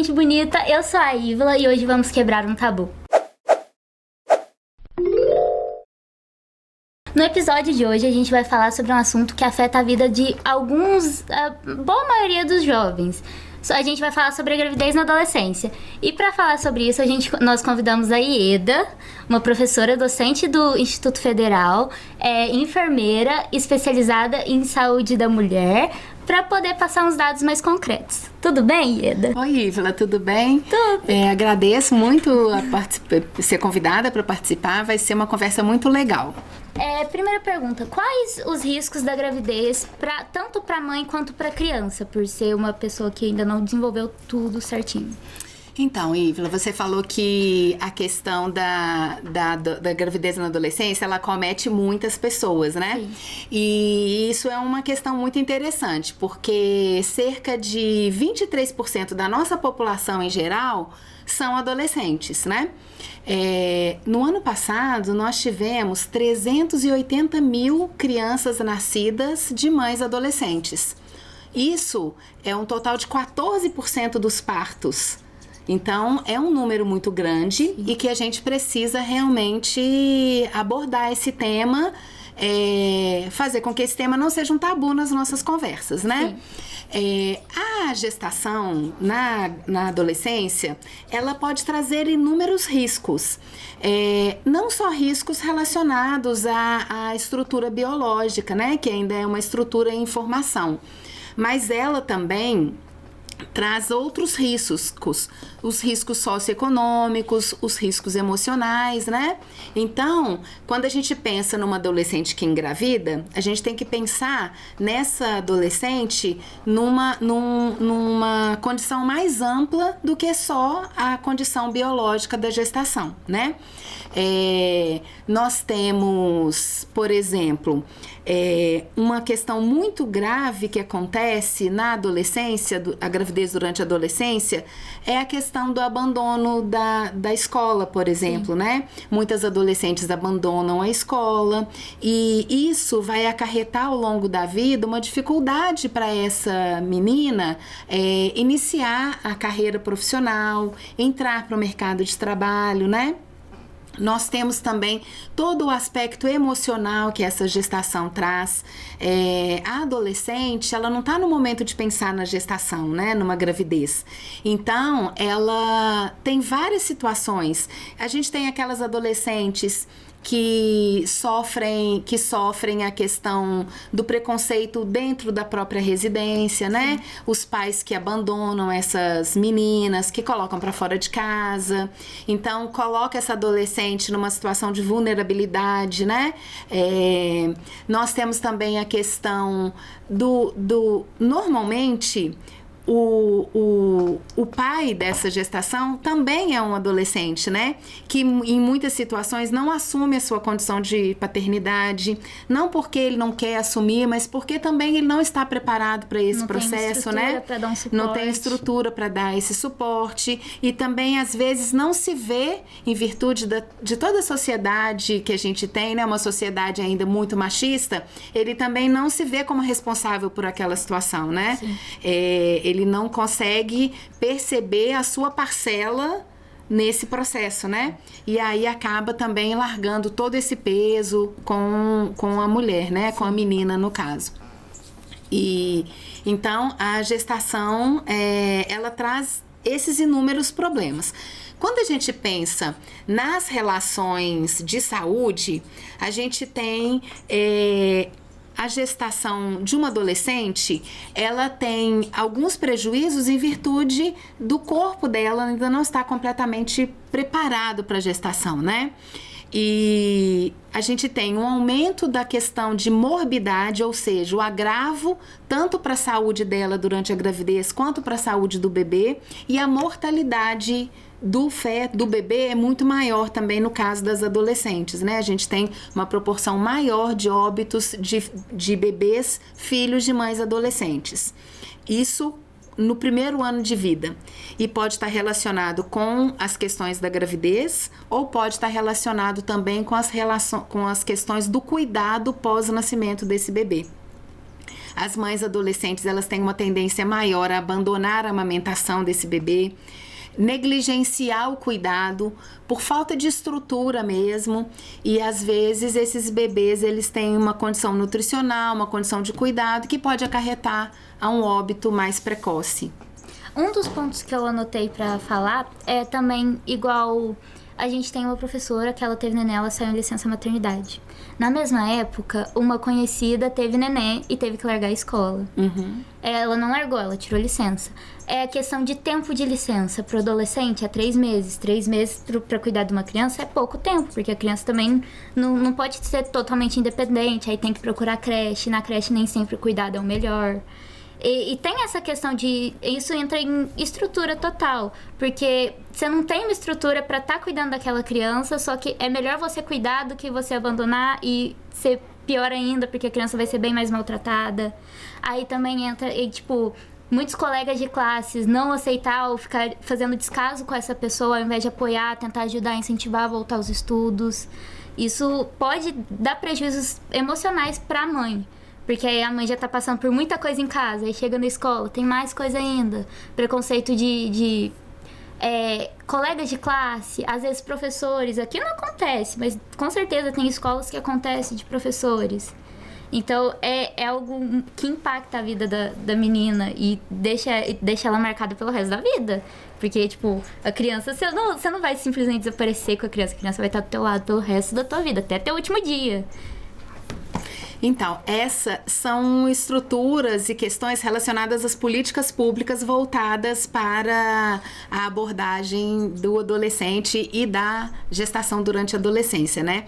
gente bonita, eu sou a Ívila e hoje vamos quebrar um tabu. No episódio de hoje a gente vai falar sobre um assunto que afeta a vida de alguns, a boa maioria dos jovens. A gente vai falar sobre a gravidez na adolescência. E para falar sobre isso, nós convidamos a Ieda, uma professora docente do Instituto Federal, enfermeira especializada em saúde da mulher, para poder passar uns dados mais concretos. Tudo bem, Ieda? Oi, Ívila, tudo bem? Tudo. Agradeço muito ser convidada para participar, vai ser uma conversa muito legal. Primeira pergunta, quais os riscos da gravidez, tanto para a mãe quanto para a criança, por ser uma pessoa que ainda não desenvolveu tudo certinho? Então, Ívila, você falou que a questão da gravidez na adolescência, ela comete muitas pessoas, né? Sim. E isso é uma questão muito interessante, porque cerca de 23% da nossa população em geral são adolescentes, né? No ano passado, nós tivemos 380 mil crianças nascidas de mães adolescentes. Isso é um total de 14% dos partos. Então, é um número muito grande. Sim. E que a gente precisa realmente abordar esse tema, fazer com que esse tema não seja um tabu nas nossas conversas, né? A gestação na adolescência, ela pode trazer inúmeros riscos. Não só riscos relacionados à estrutura biológica, né? Que ainda é uma estrutura em formação. Mas ela também traz outros riscos, os riscos socioeconômicos, os riscos emocionais, né? Então, quando a gente pensa numa adolescente que engravida, a gente tem que pensar nessa adolescente numa condição mais ampla do que só a condição biológica da gestação, né? Nós temos, por exemplo, uma questão muito grave que acontece na adolescência, a gravidez durante a adolescência, é a questão do abandono da escola, por exemplo, né? Muitas adolescentes abandonam a escola e isso vai acarretar ao longo da vida uma dificuldade para essa menina iniciar a carreira profissional, entrar para o mercado de trabalho, né? Nós temos também todo o aspecto emocional que essa gestação traz. A adolescente, ela não está no momento de pensar na gestação, né? Numa gravidez. Então, ela tem várias situações. A gente tem aquelas adolescentes que sofrem a questão do preconceito dentro da própria residência, né? Sim. Os pais que abandonam essas meninas, que colocam para fora de casa. Então, coloca essa adolescente numa situação de vulnerabilidade, né? Nós temos também a questão normalmente, o pai dessa gestação também é um adolescente, né? Que em muitas situações não assume a sua condição de paternidade, não porque ele não quer assumir, mas porque também ele não está preparado para esse processo, né? Não tem estrutura para dar esse suporte e também às vezes não se vê, em virtude de toda a sociedade que a gente tem, né? Uma sociedade ainda muito machista, ele também não se vê como responsável por aquela situação, né? Ele não consegue perceber a sua parcela nesse processo, né? E aí acaba também largando todo esse peso com a mulher, né? Sim. Com a menina, no caso. E então a gestação, ela traz esses inúmeros problemas. Quando a gente pensa nas relações de saúde, a gente tem a gestação de uma adolescente, ela tem alguns prejuízos em virtude do corpo dela ainda não estar completamente preparado para a gestação, né? E a gente tem um aumento da questão de morbidade, ou seja, o agravo tanto para a saúde dela durante a gravidez quanto para a saúde do bebê, e a mortalidade do bebê é muito maior também no caso das adolescentes, né? A gente tem uma proporção maior de óbitos de bebês filhos de mães adolescentes. Isso no primeiro ano de vida. E pode estar relacionado com as questões da gravidez ou pode estar relacionado também com as questões do cuidado pós-nascimento desse bebê. As mães adolescentes, elas têm uma tendência maior a abandonar a amamentação desse bebê, negligenciar o cuidado por falta de estrutura mesmo, e às vezes esses bebês eles têm uma condição nutricional, uma condição de cuidado que pode acarretar a um óbito mais precoce. Um dos pontos que eu anotei pra falar é também igual a gente tem uma professora que ela teve neném, ela saiu em licença maternidade. Na mesma época, uma conhecida teve neném e teve que largar a escola. Ela não largou, ela tirou licença. É a questão de tempo de licença. Para o adolescente é 3 meses. 3 meses para cuidar de uma criança é pouco tempo, porque a criança também não pode ser totalmente independente. Aí tem que procurar creche. Na creche nem sempre o cuidado é o melhor. E tem essa questão de... Isso entra em estrutura total. Porque você não tem uma estrutura para estar cuidando daquela criança, só que é melhor você cuidar do que você abandonar e ser pior ainda, porque a criança vai ser bem mais maltratada. Aí também entra, tipo, muitos colegas de classes não aceitar ou ficar fazendo descaso com essa pessoa, ao invés de apoiar, tentar ajudar, incentivar a voltar aos estudos. Isso pode dar prejuízos emocionais para a mãe. Porque aí a mãe já tá passando por muita coisa em casa, aí chega na escola, tem mais coisa ainda. Preconceito de colegas de classe, às vezes professores. Aqui não acontece, mas com certeza tem escolas que acontece de professores. Então é algo que impacta a vida da menina e deixa ela marcada pelo resto da vida. Porque, tipo, a criança, você não vai simplesmente desaparecer com a criança vai estar do teu lado pelo resto da tua vida, até teu último dia. Então, essas são estruturas e questões relacionadas às políticas públicas voltadas para a abordagem do adolescente e da gestação durante a adolescência, né?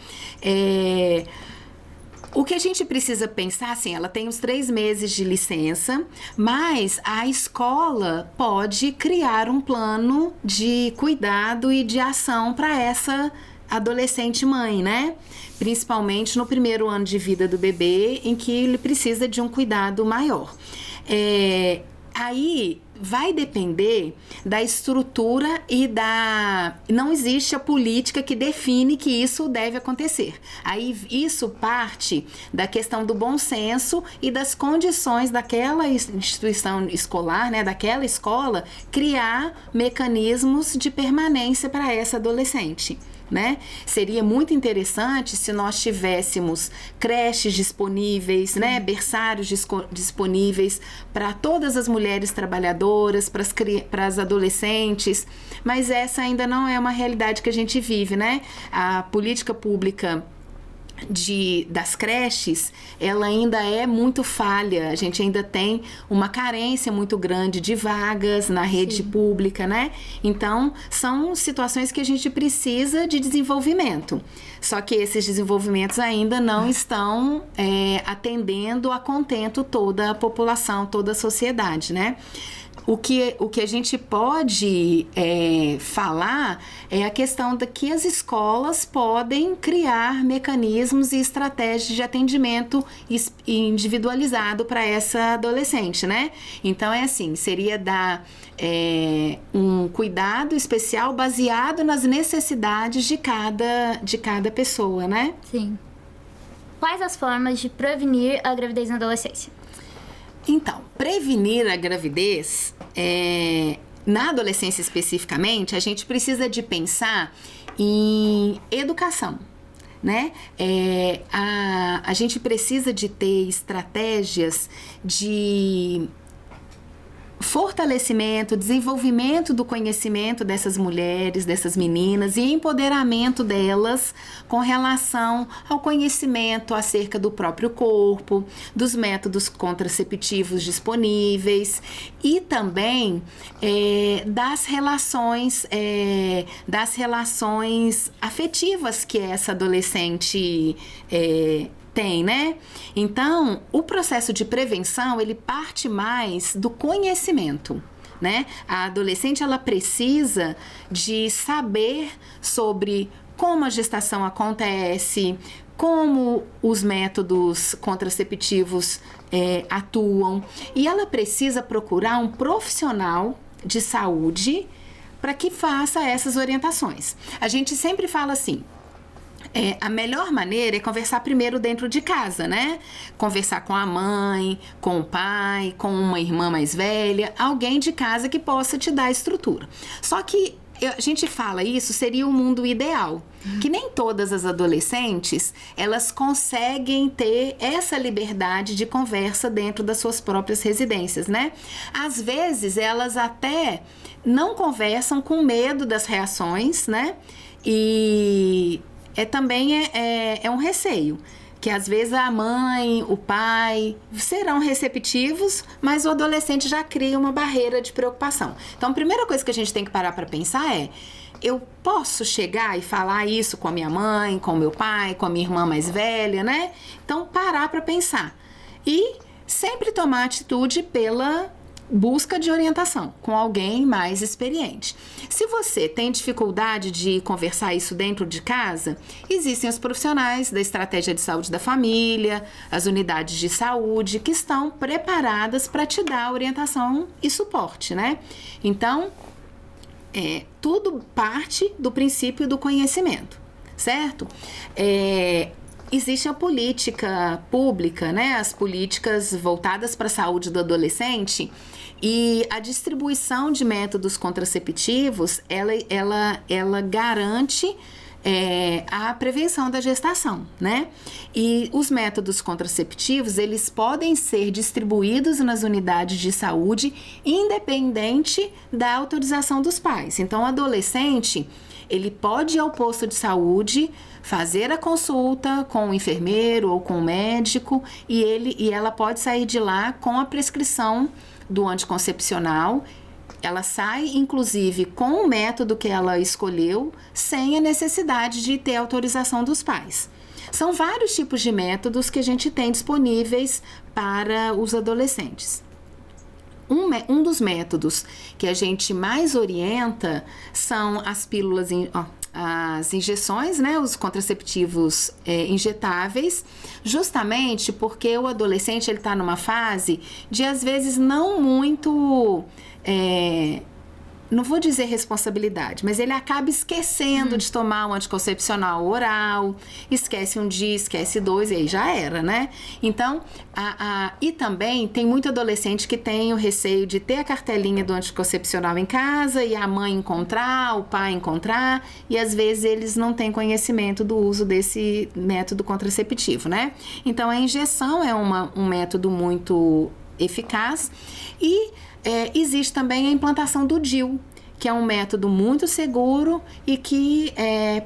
O que a gente precisa pensar, assim, ela tem os 3 meses de licença, mas a escola pode criar um plano de cuidado e de ação para essa adolescente mãe, né? Principalmente no primeiro ano de vida do bebê, em que ele precisa de um cuidado maior. Aí vai depender da estrutura e da... Não existe a política que define que isso deve acontecer. Aí isso parte da questão do bom senso e das condições daquela instituição escolar, né, daquela escola, criar mecanismos de permanência para essa adolescente. Né? Seria muito interessante se nós tivéssemos creches disponíveis, né? Berçários disponíveis para todas as mulheres trabalhadoras, para as adolescentes, mas essa ainda não é uma realidade que a gente vive, né? A política pública das creches, ela ainda é muito falha, a gente ainda tem uma carência muito grande de vagas na rede pública, né? Então, são situações que a gente precisa de desenvolvimento. Só que esses desenvolvimentos ainda não estão atendendo a contento toda a população, toda a sociedade, né? O que a gente pode falar é a questão de que as escolas podem criar mecanismos e estratégias de atendimento individualizado para essa adolescente, né? Então, assim, seria dar um cuidado especial baseado nas necessidades de cada pessoa, né? Sim. Quais as formas de prevenir a gravidez na adolescência? Então, prevenir a gravidez, na adolescência especificamente, a gente precisa de pensar em educação, né? A gente precisa de ter estratégias de fortalecimento, desenvolvimento do conhecimento dessas mulheres, dessas meninas e empoderamento delas com relação ao conhecimento acerca do próprio corpo, dos métodos contraceptivos disponíveis e também das relações afetivas que essa adolescente tem, né? Então, o processo de prevenção, ele parte mais do conhecimento, né? A adolescente, ela precisa de saber sobre como a gestação acontece, como os métodos contraceptivos atuam, e ela precisa procurar um profissional de saúde para que faça essas orientações. A gente sempre fala assim, A melhor maneira é conversar primeiro dentro de casa, né? Conversar com a mãe, com o pai, com uma irmã mais velha, alguém de casa que possa te dar estrutura. Só que a gente fala isso, seria o mundo ideal. Que nem todas as adolescentes, elas conseguem ter essa liberdade de conversa dentro das suas próprias residências, né? Às vezes, elas até não conversam com medo das reações, né? E também é um receio. Que às vezes a mãe, o pai serão receptivos, mas o adolescente já cria uma barreira de preocupação. Então, a primeira coisa que a gente tem que parar para pensar é: eu posso chegar e falar isso com a minha mãe, com o meu pai, com a minha irmã mais velha, né? Então, parar para pensar. E sempre tomar atitude pela busca de orientação com alguém mais experiente. Se você tem dificuldade de conversar isso dentro de casa, existem os profissionais da estratégia de saúde da família, as unidades de saúde que estão preparadas para te dar orientação e suporte, né? Então, tudo parte do princípio do conhecimento, certo? Existe a política pública, né? As políticas voltadas para a saúde do adolescente, e a distribuição de métodos contraceptivos, ela garante a prevenção da gestação, né? E os métodos contraceptivos, eles podem ser distribuídos nas unidades de saúde, independente da autorização dos pais. Então, o adolescente, ele pode ir ao posto de saúde, fazer a consulta com o enfermeiro ou com o médico, e ela pode sair de lá com a prescrição do anticoncepcional. Ela sai, inclusive, com o método que ela escolheu, sem a necessidade de ter autorização dos pais. São vários tipos de métodos que a gente tem disponíveis para os adolescentes. Um dos métodos que a gente mais orienta são as pílulas, as injeções, né, os contraceptivos injetáveis, justamente porque o adolescente ele está numa fase de, às vezes, não muito... não vou dizer responsabilidade, mas ele acaba esquecendo de tomar um anticoncepcional oral, esquece um dia, esquece dois, e aí já era, né? Então, e também tem muito adolescente que tem o receio de ter a cartelinha do anticoncepcional em casa e a mãe encontrar, o pai encontrar, e às vezes eles não têm conhecimento do uso desse método contraceptivo, né? Então, a injeção é um método muito eficaz, e existe também a implantação do DIU, que é um método muito seguro e que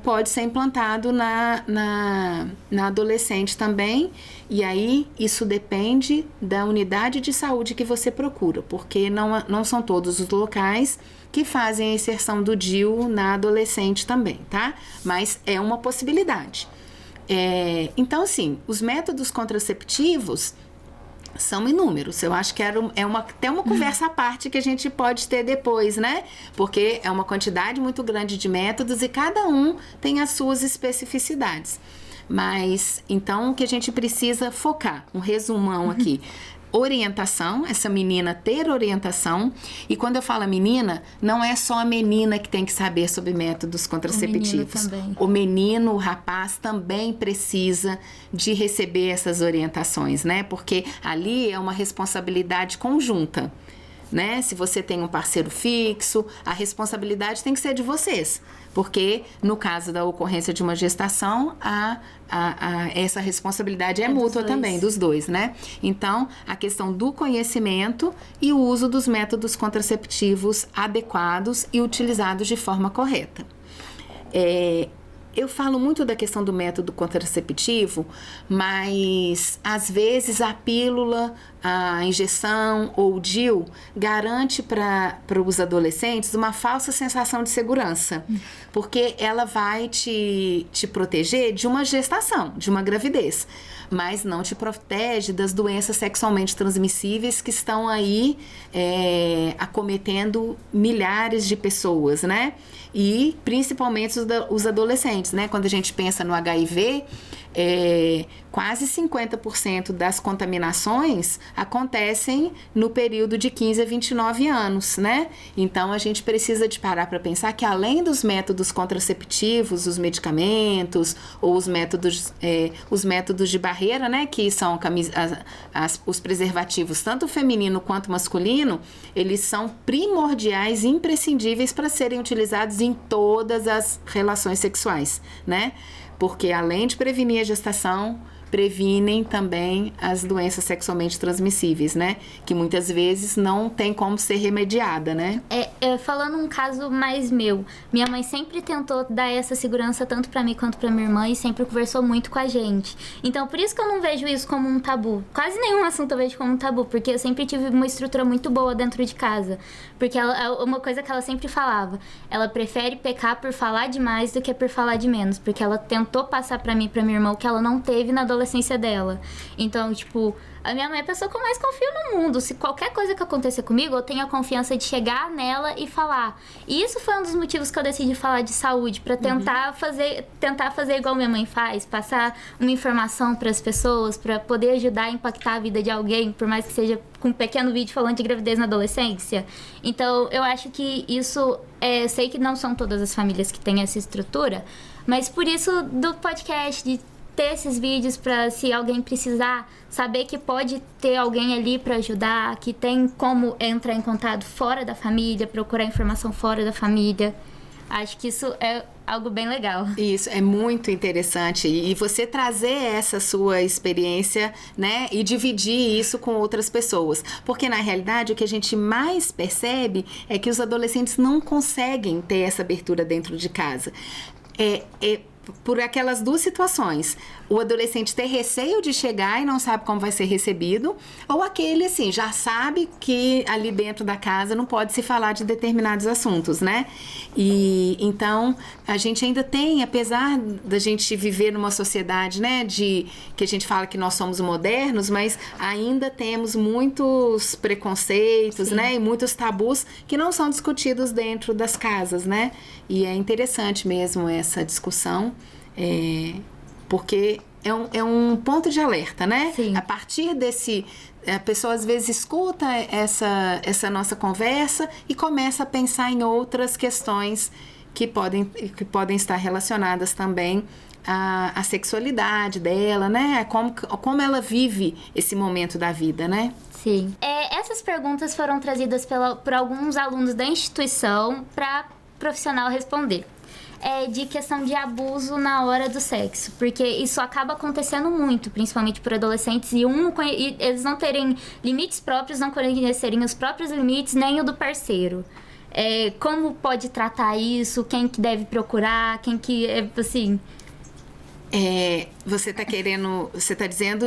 pode ser implantado na adolescente também. E aí, isso depende da unidade de saúde que você procura, porque não são todos os locais que fazem a inserção do DIU na adolescente também, tá? Mas é uma possibilidade. Então, assim, os métodos contraceptivos são inúmeros. Eu acho que até uma conversa à parte que a gente pode ter depois, né? Porque é uma quantidade muito grande de métodos e cada um tem as suas especificidades. Mas, então, o que a gente precisa focar, um resumão aqui. Orientação, essa menina ter orientação. E quando eu falo menina, não é só a menina que tem que saber sobre métodos contraceptivos. O menino, o rapaz também precisa de receber essas orientações, né? Porque ali é uma responsabilidade conjunta, né? Se você tem um parceiro fixo, a responsabilidade tem que ser de vocês, porque no caso da ocorrência de uma gestação, essa responsabilidade é mútua também, dos dois, né? Então, a questão do conhecimento e o uso dos métodos contraceptivos adequados e utilizados de forma correta. Eu falo muito da questão do método contraceptivo, mas às vezes a pílula, a injeção ou o DIU garante para os adolescentes uma falsa sensação de segurança, porque ela vai te proteger de uma gestação, de uma gravidez, mas não te protege das doenças sexualmente transmissíveis que estão aí acometendo milhares de pessoas, né? E principalmente os adolescentes, né? Quando a gente pensa no HIV, quase 50% das contaminações acontecem no período de 15 a 29 anos, né? Então, a gente precisa de parar para pensar que além dos métodos contraceptivos, os medicamentos ou os métodos de barreira, né? Que são os preservativos, tanto feminino quanto masculino, eles são primordiais e imprescindíveis para serem utilizados em todas as relações sexuais, né? Porque além de prevenir a gestação, previnem também as doenças sexualmente transmissíveis, né? Que muitas vezes não tem como ser remediada, né? Falando um caso mais meu, minha mãe sempre tentou dar essa segurança tanto pra mim quanto pra minha irmã e sempre conversou muito com a gente. Então, por isso que eu não vejo isso como um tabu. Quase nenhum assunto eu vejo como um tabu, porque eu sempre tive uma estrutura muito boa dentro de casa. Porque uma coisa que ela sempre falava, ela prefere pecar por falar demais do que por falar de menos, porque ela tentou passar pra mim e pra minha irmã o que ela não teve na adolescência dela. Então, tipo, a minha mãe é a pessoa que eu mais confio no mundo. Se qualquer coisa que acontecer comigo, eu tenho a confiança de chegar nela e falar. E isso foi um dos motivos que eu decidi falar de saúde, pra tentar fazer igual minha mãe faz, passar uma informação pras pessoas, pra poder ajudar a impactar a vida de alguém, por mais que seja com um pequeno vídeo falando de gravidez na adolescência. Então, eu acho que isso, sei que não são todas as famílias que têm essa estrutura, mas por isso do podcast, de ter esses vídeos para, se alguém precisar, saber que pode ter alguém ali para ajudar, que tem como entrar em contato fora da família, procurar informação fora da família. Acho que isso é algo bem legal. Isso, é muito interessante. E você trazer essa sua experiência, né? E dividir isso com outras pessoas. Porque, na realidade, o que a gente mais percebe é que os adolescentes não conseguem ter essa abertura dentro de casa. Por aquelas duas situações, o adolescente ter receio de chegar e não sabe como vai ser recebido, ou aquele, assim, já sabe que ali dentro da casa não pode se falar de determinados assuntos, né? E então, a gente ainda tem, apesar da gente viver numa sociedade, né, que a gente fala que nós somos modernos, mas ainda temos muitos preconceitos, né, e muitos tabus que não são discutidos dentro das casas, né? E é interessante mesmo essa discussão, porque é um ponto de alerta, né? Sim. A partir desse... A pessoa às vezes escuta essa nossa conversa e começa a pensar em outras questões que podem estar relacionadas também à sexualidade dela, né? Como ela vive esse momento da vida, né? Sim. Essas perguntas foram trazidas por alguns alunos da instituição para profissional responder. De questão de abuso na hora do sexo, porque isso acaba acontecendo muito, principalmente por adolescentes, e eles não terem limites próprios, não conhecerem os próprios limites, nem o do parceiro. Como pode tratar isso, quem que deve procurar, quem que, assim... Você tá dizendo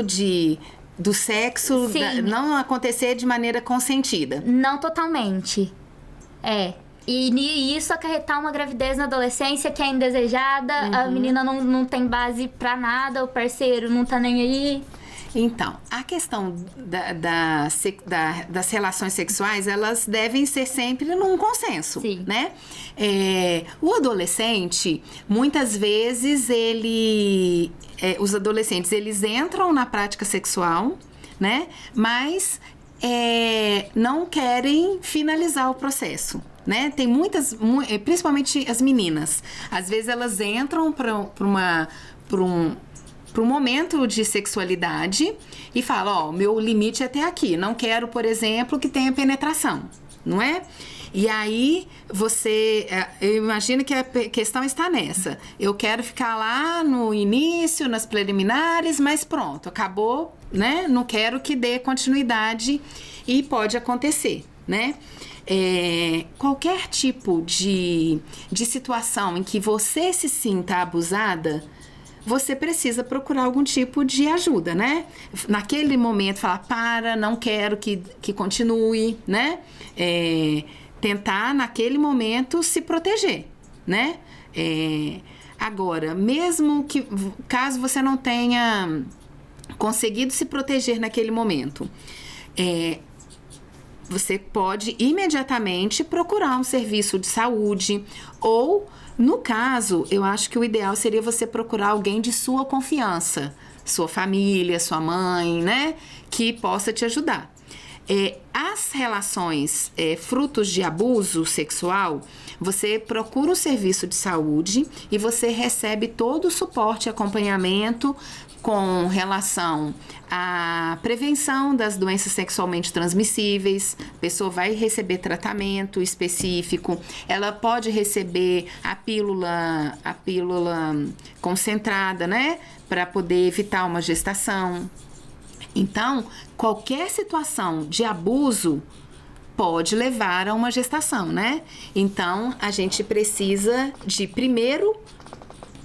do sexo não acontecer de maneira consentida? Não totalmente. E isso acarretar uma gravidez na adolescência que é indesejada, a menina não tem base pra nada, o parceiro não tá nem aí. Então, a questão das relações sexuais, elas devem ser sempre num consenso, né? O adolescente, muitas vezes, os adolescentes, eles entram na prática sexual, né? Mas não querem finalizar o processo. Né? Tem muitas, principalmente as meninas, às vezes elas entram para um momento de sexualidade e falam, meu limite é até aqui, não quero, por exemplo, que tenha penetração, não é? E aí eu imagino que a questão está nessa, eu quero ficar lá no início, nas preliminares, mas pronto, acabou, né? Não quero que dê continuidade e pode acontecer, né? Qualquer tipo de situação em que você se sinta abusada, você precisa procurar algum tipo de ajuda, né? Naquele momento, falar, não quero que continue, né? Tentar, naquele momento, se proteger, né? Agora, mesmo que, caso você não tenha conseguido se proteger naquele momento, você pode imediatamente procurar um serviço de saúde ou, no caso, eu acho que o ideal seria você procurar alguém de sua confiança, sua família, sua mãe, né, que possa te ajudar. As relações frutos de abuso sexual, você procura um serviço de saúde e você recebe todo o suporte e acompanhamento com relação à prevenção das doenças sexualmente transmissíveis. A pessoa vai receber tratamento específico, ela pode receber a pílula concentrada, né, para poder evitar uma gestação. Então, qualquer situação de abuso pode levar a uma gestação, né? Então, a gente precisa de, primeiro,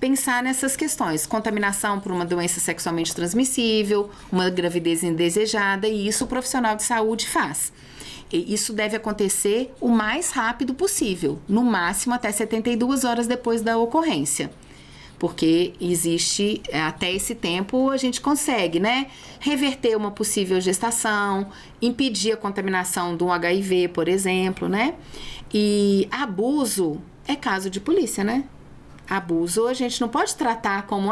pensar nessas questões. Contaminação por uma doença sexualmente transmissível, uma gravidez indesejada, e isso o profissional de saúde faz. E isso deve acontecer o mais rápido possível, no máximo até 72 horas depois da ocorrência. Porque existe, até esse tempo, a gente consegue, né, reverter uma possível gestação, impedir a contaminação de um HIV, por exemplo, né? E abuso é caso de polícia, né? Abuso a gente não pode tratar como,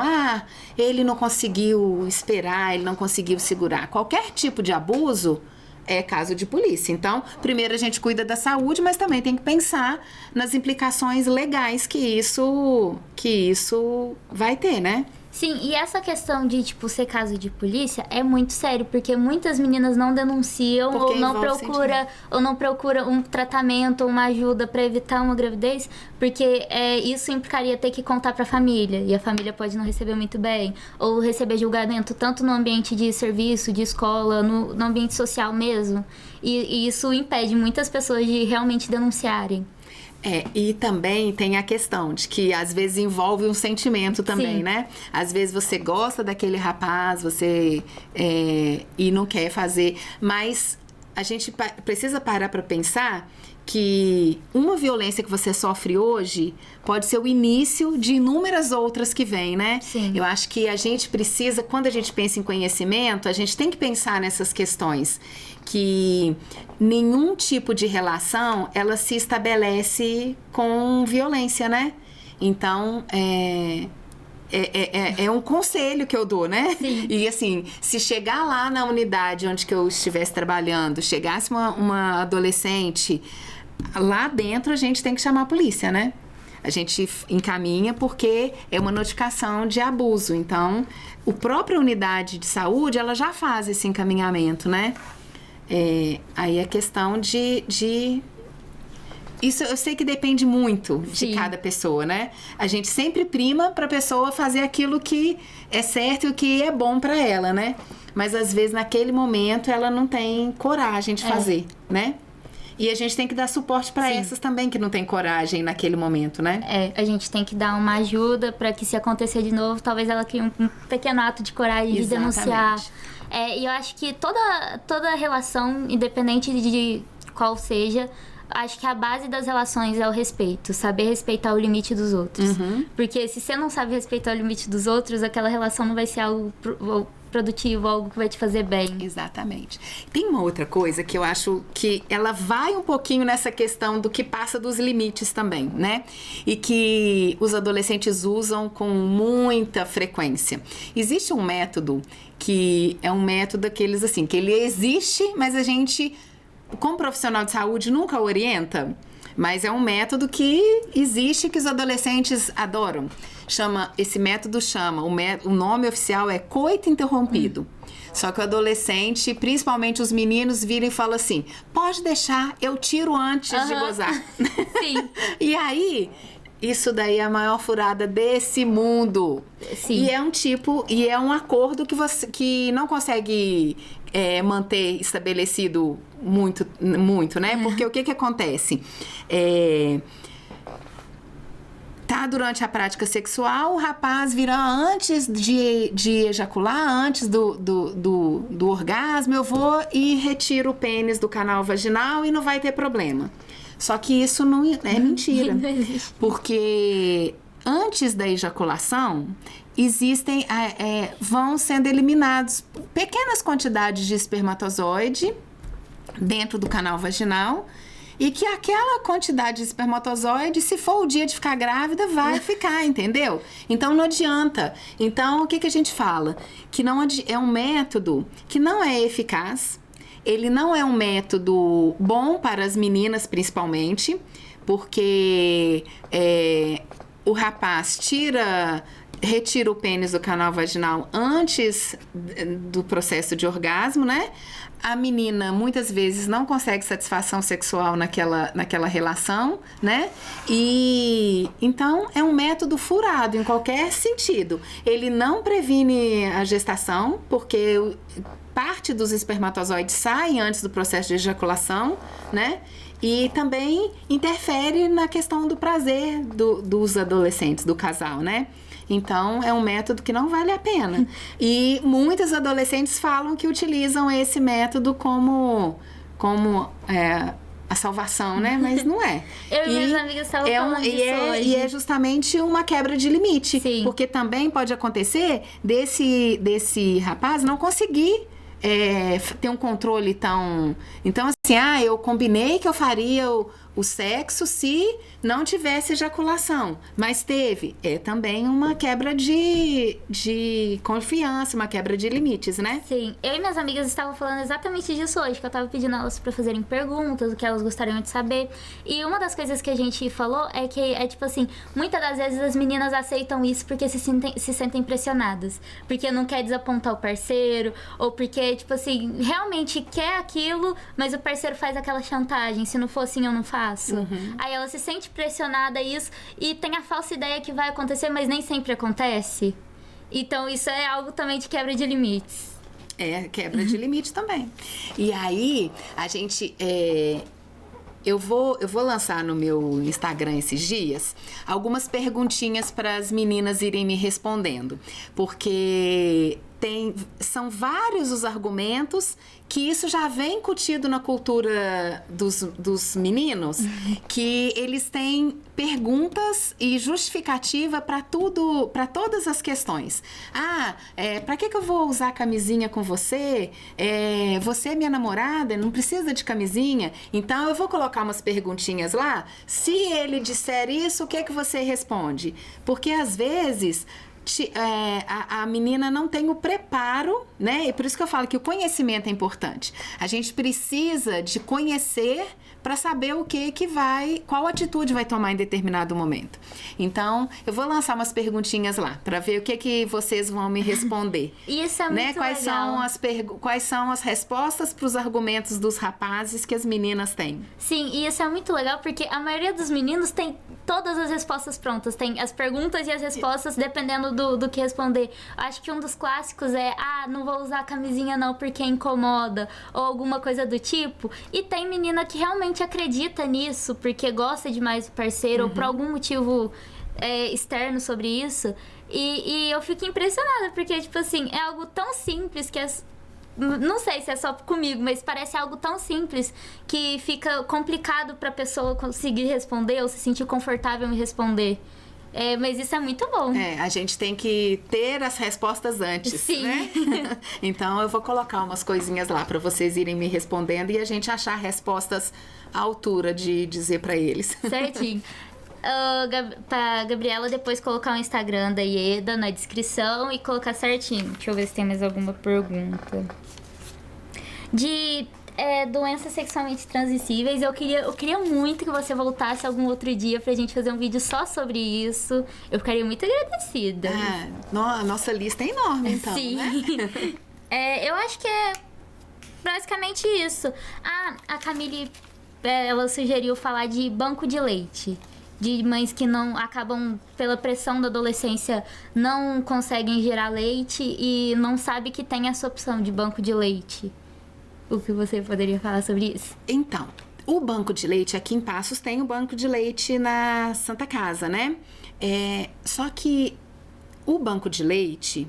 ele não conseguiu esperar, ele não conseguiu segurar. Qualquer tipo de abuso é caso de polícia. Então, primeiro a gente cuida da saúde, mas também tem que pensar nas implicações legais que isso vai ter, né? Sim, e essa questão de, tipo, ser caso de polícia é muito sério, porque muitas meninas não denunciam ou não procuram um tratamento ou uma ajuda para evitar uma gravidez, porque isso implicaria ter que contar para a família, e a família pode não receber muito bem, ou receber julgamento tanto no ambiente de serviço, de escola, no ambiente social mesmo, e isso impede muitas pessoas de realmente denunciarem. E também tem a questão de que às vezes envolve um sentimento também, Sim. né? Às vezes você gosta daquele rapaz, e não quer fazer, mas a gente precisa parar para pensar que uma violência que você sofre hoje pode ser o início de inúmeras outras que vêm, né? Sim. Eu acho que a gente precisa, quando a gente pensa em conhecimento, a gente tem que pensar nessas questões, que nenhum tipo de relação, ela se estabelece com violência, né? Então, é um conselho que eu dou, né? Sim. E assim, se chegar lá na unidade onde que eu estivesse trabalhando, chegasse uma adolescente, lá dentro a gente tem que chamar a polícia, né? A gente encaminha porque é uma notificação de abuso. Então, a própria unidade de saúde, ela já faz esse encaminhamento, né? Aí é questão de isso eu sei que depende muito de Sim. cada pessoa, né? A gente sempre prima para a pessoa fazer aquilo que é certo e o que é bom para ela, né? Mas às vezes naquele momento ela não tem coragem de fazer, né? E a gente tem que dar suporte para essas também que não tem coragem naquele momento, né? A gente tem que dar uma ajuda para que, se acontecer de novo, talvez ela crie um pequeno ato de coragem de denunciar. E eu acho que toda relação, independente de qual seja, acho que a base das relações é o respeito, saber respeitar o limite dos outros. Uhum. Porque se você não sabe respeitar o limite dos outros, aquela relação não vai ser algo produtivo, algo que vai te fazer bem. Exatamente. Tem uma outra coisa que eu acho que ela vai um pouquinho nessa questão do que passa dos limites também, né? E que os adolescentes usam com muita frequência. Existe um método que é um método daqueles assim, que ele existe, mas a gente, como profissional de saúde, nunca orienta. Mas é um método que existe, que os adolescentes adoram. Esse método o nome oficial é coito interrompido. Só que o adolescente, principalmente os meninos, viram e falam assim: pode deixar, eu tiro antes de gozar. Sim. E aí, isso daí é a maior furada desse mundo. Sim. E é um acordo que não consegue manter estabelecido muito, né? Porque o que acontece? Tá durante a prática sexual, o rapaz vira antes de ejacular, antes do orgasmo, eu vou e retiro o pênis do canal vaginal e não vai ter problema. Só que isso não é mentira. Não existe. Porque antes da ejaculação, vão sendo eliminados pequenas quantidades de espermatozoide dentro do canal vaginal e que aquela quantidade de espermatozoide, se for o dia de ficar grávida, vai ficar, entendeu? Então não adianta. Então o que a gente fala? Que não é um método que não é eficaz, ele não é um método bom para as meninas principalmente, porque o rapaz retira o pênis do canal vaginal antes do processo de orgasmo, né? A menina muitas vezes não consegue satisfação sexual naquela relação, né? E então é um método furado em qualquer sentido. Ele não previne a gestação, porque parte dos espermatozoides saem antes do processo de ejaculação, né? E também interfere na questão do prazer dos adolescentes, do casal, né? Então, é um método que não vale a pena. E muitos adolescentes falam que utilizam esse método como a salvação, né? Mas não é. Eu e minhas amigas estavam falando disso hoje. E é justamente uma quebra de limite. Sim. Porque também pode acontecer desse rapaz não conseguir ter um controle tão... Então, assim, eu combinei que eu faria o sexo se não tivesse ejaculação, mas teve. É também uma quebra de confiança, uma quebra de limites, né? Sim, eu e minhas amigas estavam falando exatamente disso hoje, que eu tava pedindo elas pra fazerem perguntas, o que elas gostariam de saber. E uma das coisas que a gente falou é que tipo assim, muitas das vezes as meninas aceitam isso porque se sentem pressionadas, porque não quer desapontar o parceiro, ou porque, tipo assim, realmente quer aquilo, mas o parceiro faz aquela chantagem, se não for assim eu não faço. Aí ela se sente pressionada a isso e tem a falsa ideia que vai acontecer, mas nem sempre acontece. Então isso é algo também de quebra de limites. Quebra de limite também. E aí, a gente... Eu vou lançar no meu Instagram esses dias algumas perguntinhas para as meninas irem me respondendo. Porque são vários os argumentos que isso já vem incutido na cultura dos meninos, que eles têm perguntas e justificativa para tudo, para todas as questões. Para que eu vou usar camisinha com você? Você é minha namorada, não precisa de camisinha? Então eu vou colocar umas perguntinhas lá. Se ele disser isso, o que você responde? Porque às vezes a menina não tem o preparo, né? E por isso que eu falo que o conhecimento é importante. A gente precisa de conhecer para saber qual atitude vai tomar em determinado momento. Então, eu vou lançar umas perguntinhas lá para ver o que vocês vão me responder. Isso é muito legal. Quais são as respostas para os argumentos dos rapazes que as meninas têm? Sim, e isso é muito legal porque a maioria dos meninos tem todas as respostas prontas. Tem as perguntas e as respostas dependendo do que responder. Acho que um dos clássicos é não vou usar camisinha não porque incomoda, ou alguma coisa do tipo. E tem menina que realmente acredita nisso porque gosta demais do parceiro ou por algum motivo externo sobre isso. E eu fico impressionada porque, tipo assim, é algo tão simples que não sei se é só comigo, mas parece algo tão simples que fica complicado pra pessoa conseguir responder ou se sentir confortável em responder. Mas isso é muito bom. A gente tem que ter as respostas antes, Sim. Né? Então eu vou colocar umas coisinhas lá pra vocês irem me respondendo e a gente achar respostas à altura de dizer pra eles. Certinho. Pra Gabriela depois colocar o Instagram da Ieda na descrição e colocar certinho. Deixa eu ver se tem mais alguma pergunta. De doenças sexualmente transmissíveis, eu queria muito que você voltasse algum outro dia pra gente fazer um vídeo só sobre isso. Eu ficaria muito agradecida. A nossa lista é enorme, então, Sim. Né? Eu acho que é basicamente isso. A Camille, ela sugeriu falar de banco de leite. De mães que não acabam, pela pressão da adolescência, não conseguem gerar leite e não sabe que tem essa opção de banco de leite. O que você poderia falar sobre isso? Então, o banco de leite, aqui em Passos tem o banco de leite na Santa Casa, né? Só que o banco de leite,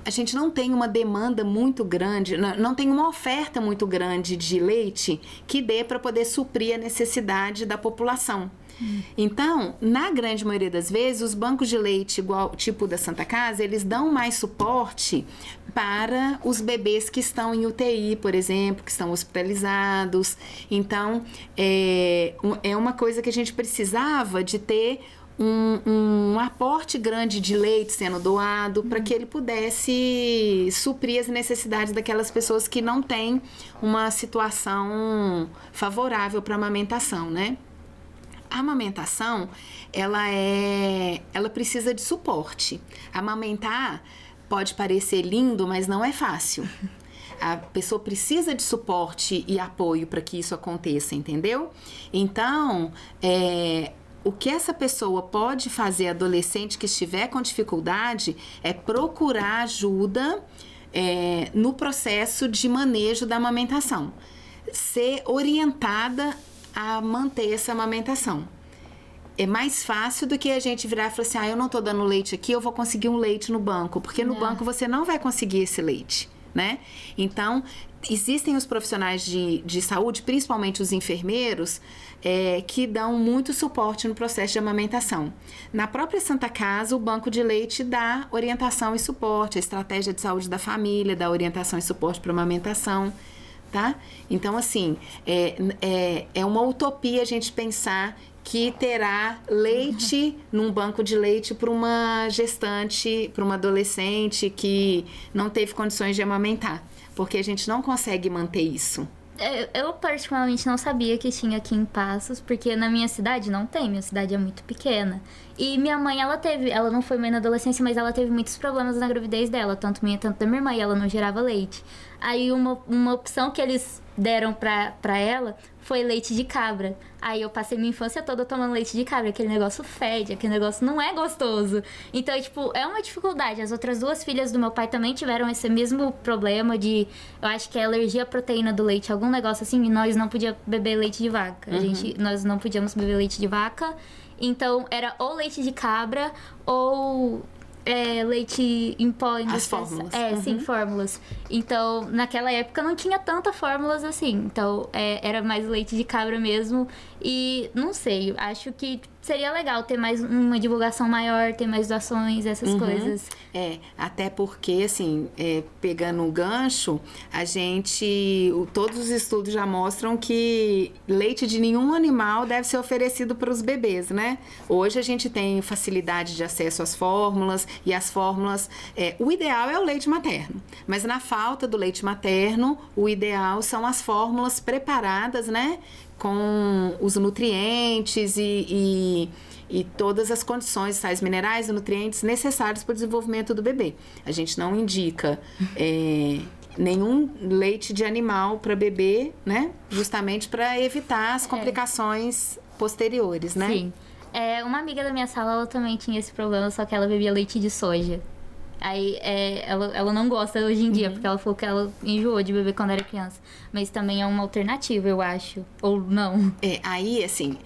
a gente não tem uma demanda muito grande, não tem uma oferta muito grande de leite que dê para poder suprir a necessidade da população. Então, na grande maioria das vezes, os bancos de leite, igual tipo da Santa Casa, eles dão mais suporte para os bebês que estão em UTI, por exemplo, que estão hospitalizados. Então, é uma coisa que a gente precisava de ter um aporte grande de leite sendo doado para que ele pudesse suprir as necessidades daquelas pessoas que não têm uma situação favorável para a amamentação, né? A amamentação, ela precisa de suporte. Amamentar pode parecer lindo, mas não é fácil. A pessoa precisa de suporte e apoio para que isso aconteça, entendeu? Então, o que essa pessoa pode fazer, adolescente que estiver com dificuldade, é procurar ajuda no processo de manejo da amamentação. Ser orientada a manter essa amamentação. É mais fácil do que a gente virar e falar assim, eu não tô dando leite aqui, eu vou conseguir um leite no banco. Porque no banco você não vai conseguir esse leite, né? Então, existem os profissionais de saúde, principalmente os enfermeiros, que dão muito suporte no processo de amamentação. Na própria Santa Casa, o Banco de Leite dá orientação e suporte, a estratégia de saúde da família dá orientação e suporte para amamentação, tá? Então, assim, é uma utopia a gente pensar que terá leite num banco de leite para uma gestante, para uma adolescente que não teve condições de amamentar, porque a gente não consegue manter isso. Eu particularmente não sabia que tinha aqui em Passos, porque na minha cidade não tem, minha cidade é muito pequena. E minha mãe, ela não foi mãe na adolescência, mas ela teve muitos problemas na gravidez dela, tanto minha, tanto da minha irmã, e ela não gerava leite. Aí uma opção que eles deram pra ela foi leite de cabra. Aí eu passei minha infância toda tomando leite de cabra, aquele negócio fede, aquele negócio não é gostoso. Então, é uma dificuldade. As outras duas filhas do meu pai também tiveram esse mesmo problema de, eu acho que é alergia à proteína do leite, algum negócio assim, e nós não podíamos beber leite de vaca. Nós não podíamos beber leite de vaca, então era ou leite de cabra ou leite em pó. As fórmulas. Sim, fórmulas. Então, naquela época não tinha tantas fórmulas assim. Então, era mais leite de cabra mesmo. E, não sei, acho que seria legal ter mais uma divulgação maior, ter mais doações, essas coisas. Até porque, assim, pegando o gancho, todos os estudos já mostram que leite de nenhum animal deve ser oferecido para os bebês, né? Hoje a gente tem facilidade de acesso às fórmulas, e as fórmulas, o ideal é o leite materno, mas na falta do leite materno, o ideal são as fórmulas preparadas, né? Com os nutrientes e todas as condições, sais minerais e nutrientes necessários para o desenvolvimento do bebê. A gente não indica nenhum leite de animal para bebê, né? Justamente para evitar as complicações posteriores, né? Sim. Uma amiga da minha sala, ela também tinha esse problema, só que ela bebia leite de soja. Aí ela não gosta hoje em dia, porque ela falou que ela enjoou de beber quando era criança. Mas também é uma alternativa, eu acho. Ou não. Aí, assim,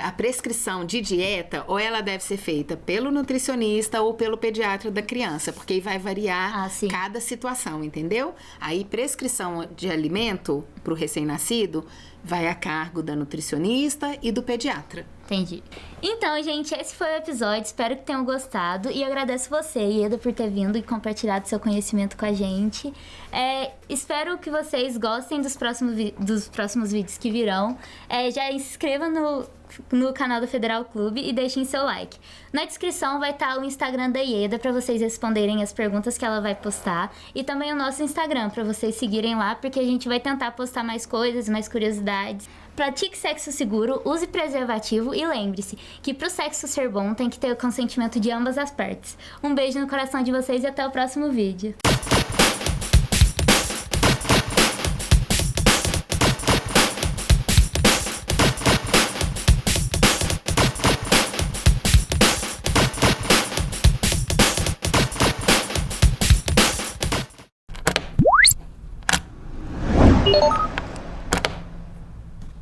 a prescrição de dieta, ou ela deve ser feita pelo nutricionista ou pelo pediatra da criança, porque aí vai variar cada situação, entendeu? Aí, prescrição de alimento para o recém-nascido vai a cargo da nutricionista e do pediatra. Entendi. Então, gente, esse foi o episódio. Espero que tenham gostado. E eu agradeço você, Ieda, por ter vindo e compartilhado seu conhecimento com a gente. Espero que vocês gostem dos próximos vídeos que virão. Já se inscreva no canal do Federal Clube e deixem seu like. Na descrição vai estar o Instagram da Ieda para vocês responderem as perguntas que ela vai postar. E também o nosso Instagram para vocês seguirem lá, porque a gente vai tentar postar mais coisas, mais curiosidades. Pratique sexo seguro, use preservativo e lembre-se que pro sexo ser bom tem que ter o consentimento de ambas as partes. Um beijo no coração de vocês e até o próximo vídeo.